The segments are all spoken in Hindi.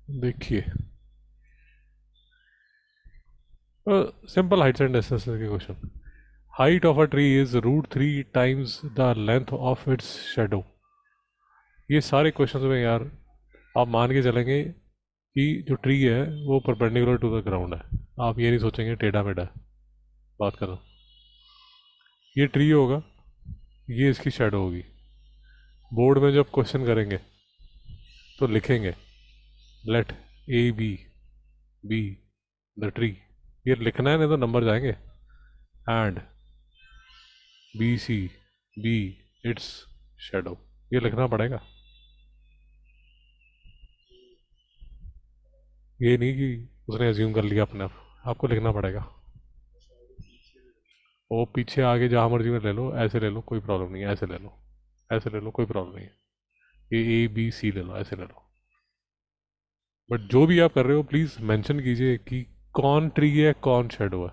देखिए, सिंपल हाइट्स एंड डिस्टेंसेस के question. Height of a tree is √3 times the length of its shadow. ये सारे क्वेश्चन में यार आप मान के चलेंगे कि जो ट्री है वो परपेंडिकुलर टू द ग्राउंड है। आप ये नहीं सोचेंगे टेढ़ा मेढ़ा बात कर रहा हूँ। ये ट्री होगा, ये इसकी शेडो होगी। बोर्ड में जब क्वेश्चन करेंगे तो लिखेंगे let A B the tree. ये लिखना है, नहीं तो नंबर जाएंगे। एंड बी इट्स शेडो, ये लिखना पड़ेगा। ये नहीं कि उसने एज्यूम कर लिया अपने आप, आपको लिखना पड़ेगा। वो पीछे आगे जहाँ मर्जी में ले लो, ऐसे ले लो कोई प्रॉब्लम नहीं है, ऐसे ले लो, ऐसे ले लो कोई प्रॉब्लम नहीं है। ये A B C ले लो, ऐसे ले लो। बट जो भी आप कर रहे हो प्लीज़ मेंशन कीजिए कि कौन ट्री है कौन शेडो है।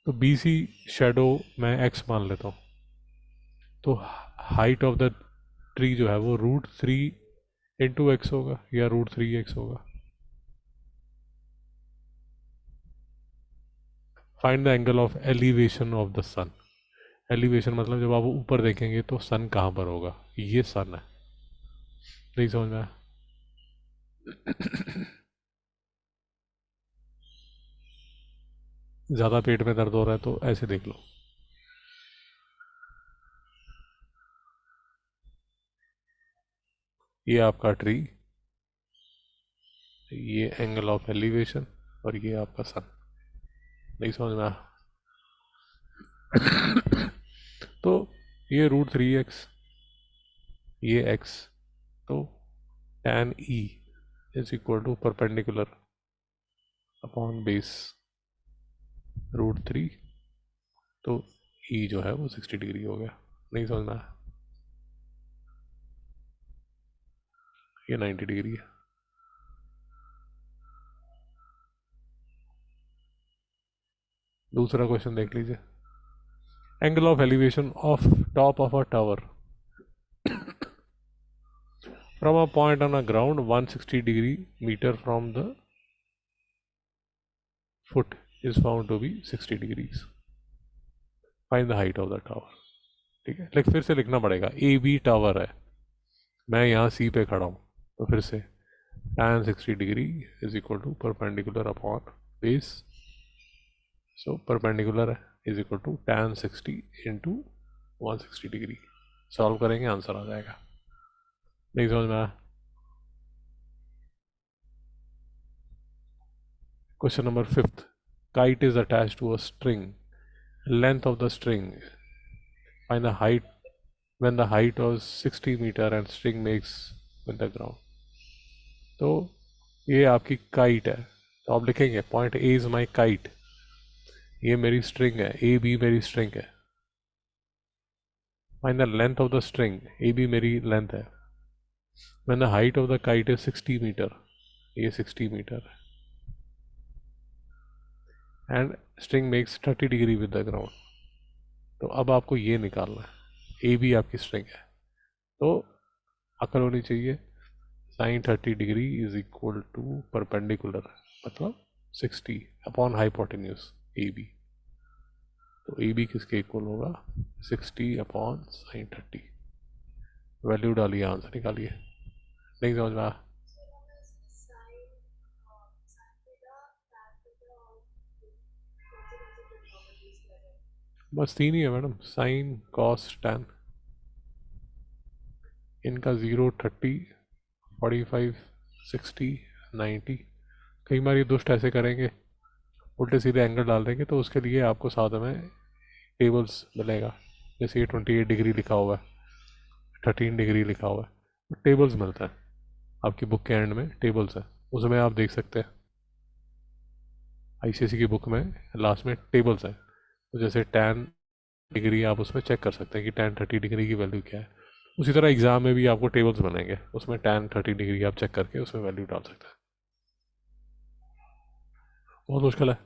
तो BC शेडो मैं X मान लेता हूँ। तो हाइट ऑफ द ट्री जो है वो √3 × X होगा या √3X होगा। Find the angle of elevation of the sun. Elevation मतलब जब आप ऊपर देखेंगे तो सन कहाँ पर होगा, ये सन है। नहीं समझ में आया? ज़्यादा पेट में दर्द हो रहा है तो ऐसे देख लो। ये आपका ट्री, ये एंगल ऑफ एलिवेशन, और ये आपका सन। नहीं समझ में आया? तो ये √3X, ये X, तो tan E is equal to perpendicular upon base √3। तो E जो है वो 60 डिग्री हो गया। नहीं समझ में आया? ये 90 डिग्री है। दूसरा क्वेश्चन देख लीजिए। Angle of elevation of top of a tower from a point on a ground 160 degree meter from the foot is found to be 60 degrees. Find the height of the tower. ठीक है, लेकिन फिर से लिखना पड़ेगा। AB टावर है, मैं यहाँ C पे खड़ा हूँ, तो फिर से tan 60 degree is equal to perpendicular upon base. So perpendicular is equal to tan 60 into 160 degree. Solve करेंगे आंसर आ जाएगा। नहीं समझ में आया? Question number 5th। Kite is attached to a string. Length of the string. Find the height when the height was 60 meter and string makes with the ground. तो ये आपकी काइट है, तो आप लिखेंगे point A is my kite. ये मेरी स्ट्रिंग है, AB मेरी स्ट्रिंग है। Find the length of the string, AB मेरी लेंथ है। When the height of the kite is 60 metre, ये 60 मीटर है, and string makes 30 degree with the ground. तो अब आपको ये निकालना है, AB आपकी स्ट्रिंग है, तो अकल होनी चाहिए। Sine 30 degree is equal to perpendicular मतलब 60 अपॉन हाइपोटेन्यूज AB। तो AB किसके इक्वल होगा, 60 अपॉन साइन 30। वैल्यू डालिए, आंसर निकालिए। नहीं समझ में आया? बस तीन ही है मैडम, साइन कॉस टैन। इनका 0, 30, 45, 60, 90। कई बार ये दुष्ट ऐसे करेंगे, उल्टे सीधे एंगल डाल देंगे, तो उसके लिए आपको साथ में टेबल्स मिलेगा। जैसे ये 28 डिग्री लिखा हुआ है, 13 डिग्री लिखा हुआ है, तो टेबल्स मिलता है आपकी बुक के एंड में, टेबल्स है, उसमें आप देख सकते हैं। ICSE की बुक में लास्ट में टेबल्स हैं, तो जैसे tan डिग्री आप उसमें चेक कर सकते हैं कि tan 30 डिग्री की वैल्यू क्या है। उसी तरह एग्जाम में भी आपको टेबल्स बनेंगे, उसमें tan 30 डिग्री आप चेक करके उसमें वैल्यू डाल सकते हैं। बहुत मुश्किल है,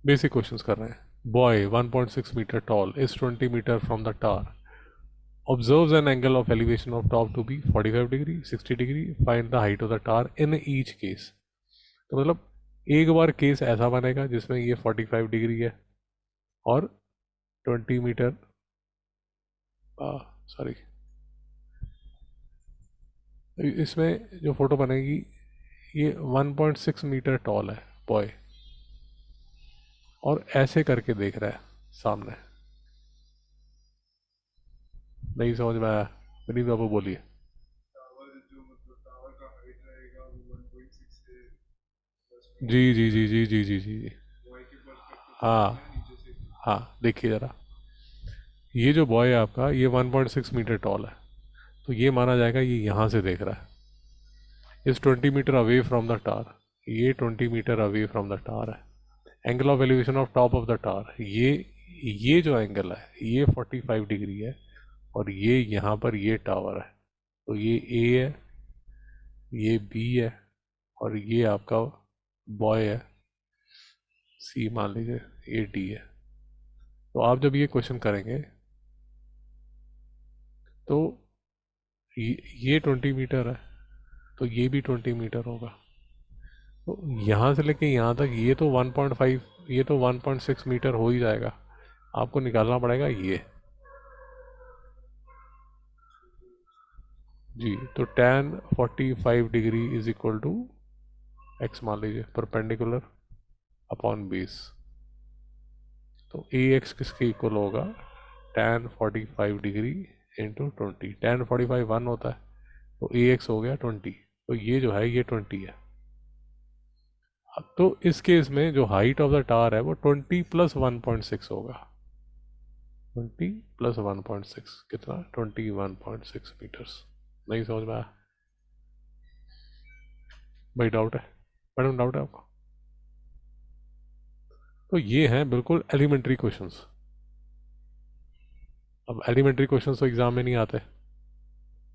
बेसिक क्वेश्चंस कर रहे हैं। Boy 1.6 metre tall is 20 metre from the tower observes an angle of elevation of top to be 45 degree 60 degree, find the height of the tower in each case. तो मतलब एक बार केस ऐसा बनेगा जिसमें ये 45 डिग्री है और 20 मीटर, सॉरी, इसमें जो फोटो बनेगी ये 1.6 मीटर टॉल है बॉय, और ऐसे करके देख रहा है सामने। नहीं समझ में आया? विनीत बाबू बोलिए। जी जी जी जी जी जी जी जी। हाँ हाँ, देखिए ज़रा, ये जो बॉय है आपका ये 1.6 मीटर टॉल है, तो ये माना जाएगा ये यहाँ से देख रहा है, इस 20 metre away from the tower, ये 20 metre away from the tower है। Angle of elevation of top of the tower, ये जो एंगल है ये 45 डिग्री है, और ये यहाँ पर ये टावर है, तो ये ए है, ये बी है, और ये आपका बॉय है सी, मान लीजिए ये डी है। तो आप जब ये क्वेश्चन करेंगे तो ये 20 मीटर है, तो ये भी 20 मीटर होगा, तो यहाँ से लेके यहाँ तक ये तो 1.5, ये तो 1.6 मीटर हो ही जाएगा। आपको निकालना पड़ेगा ये जी। तो tan 45 degree is equal to x मान लीजिए, परपेंडिकुलर अपॉन बेस, तो ए एक्स किसके इक्वल होगा, tan 45 डिग्री इंटू 20। tan 45 1 होता है, तो ए एक्स हो गया 20, तो ये जो है ये 20 है। तो इस केस में जो हाइट ऑफ द टावर है वो 20 प्लस 1.6 होगा, 20 प्लस 1.6 कितना, 21.6 मीटर्स। नहीं समझ में आया भाई? डाउट है मैडम, डाउट है आपको? तो ये हैं बिल्कुल एलिमेंट्री क्वेश्चंस। अब एलिमेंट्री क्वेश्चंस तो एग्जाम में नहीं आते,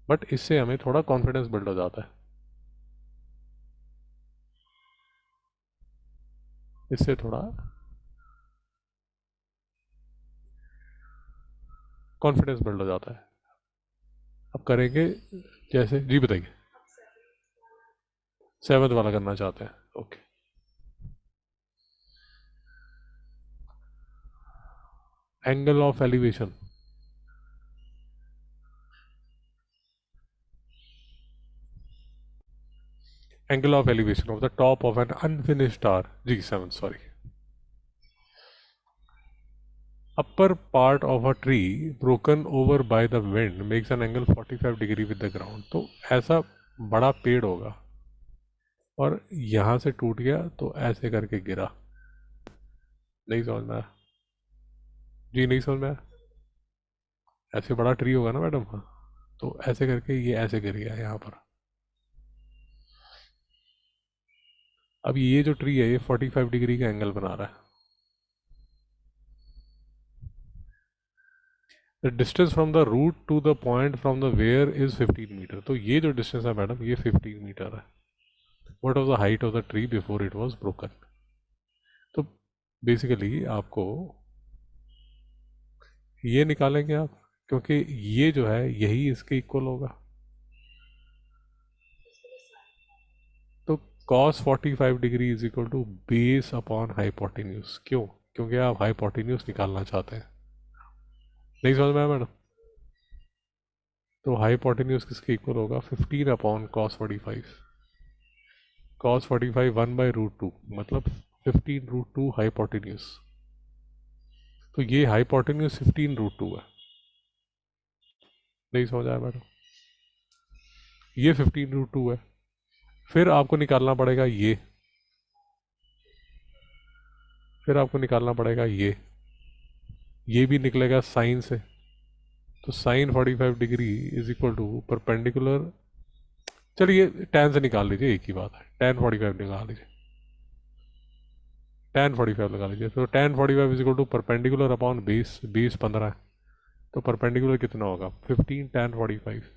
बट इससे हमें थोड़ा कॉन्फिडेंस बिल्ड हो जाता है, इससे थोड़ा कॉन्फिडेंस बिल्ड हो जाता है। अब करेंगे जैसे, जी बताइए। 7th वाला करना चाहते हैं, okay. Angle of elevation, angle of elevation of the top of an unfinished tower, जी 7th, sorry. upper part of a tree broken over by the wind makes an angle 45 degree with the ground। तो ऐसा बड़ा पेड़ होगा और यहाँ से टूट गया तो ऐसे करके गिरा। नहीं समझ में आया? जी नहीं समझ में आया? ऐसे बड़ा ट्री होगा ना मैडम, हाँ, तो ऐसे करके ये ऐसे गिर गया यहाँ पर। अब ये जो ट्री है ये 45 डिग्री का एंगल बना रहा है। The distance from the root to the point from the where is 15 metre. तो ये जो डिस्टेंस है मैडम ये 15 मीटर है। What was the height of the tree before it was broken. तो बेसिकली आपको ये निकालेंगे आप, क्योंकि ये जो है यही इसके इक्वल होगा। तो cos 45 degree is equal to base upon hypotenuse. क्यों? क्योंकि आप हाइपोटेन्यूज निकालना चाहते हैं। नहीं समझ में आया मैडम? तो हाइपोटेन्यूज किसके इक्वल होगा, 15 अपॉन cos 45। cos 45 1/√2 मतलब 15√2 हाइपोटेन्यूज। तो ये हाइपोटेन्यूज 15√2 है। नहीं समझ आया मैडम? ये 15√2 है। फिर आपको निकालना पड़ेगा ये, फिर आपको निकालना पड़ेगा ये भी निकलेगा साइन से। तो sine 45 degree is equal to perpendicular, चलिए tan से निकाल लीजिए, एक ही बात है, tan 45 निकाल लीजिए, tan 45 लगा लीजिए। तो tan 45 is equal to perpendicular upon base, base 15 है, तो परपेंडिकुलर कितना होगा, 15 tan 45।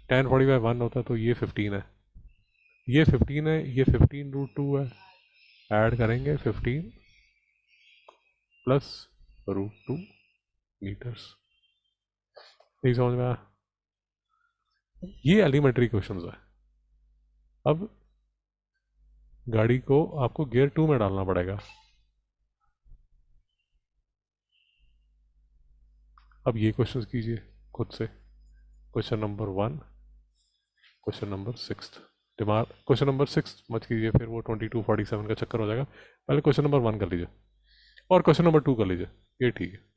tan 45 1 होता है, तो ये 15 है, ये 15 है, ये 15√2 है, ऐड करेंगे 15 प्लस √2 मीटर्स। नहीं समझ में आया? ये एलिमेंट्री क्वेश्चंस है। अब गाड़ी को आपको गियर 2 में डालना पड़ेगा। अब ये क्वेश्चंस कीजिए खुद से। Question number 1, question number 6। दिमाग क्वेश्चन नंबर 6 मत कीजिए, फिर वो 22 47 का चक्कर हो जाएगा। पहले क्वेश्चन नंबर 1 कर लीजिए और क्वेश्चन नंबर 2 कर लीजिए, ये ठीक है।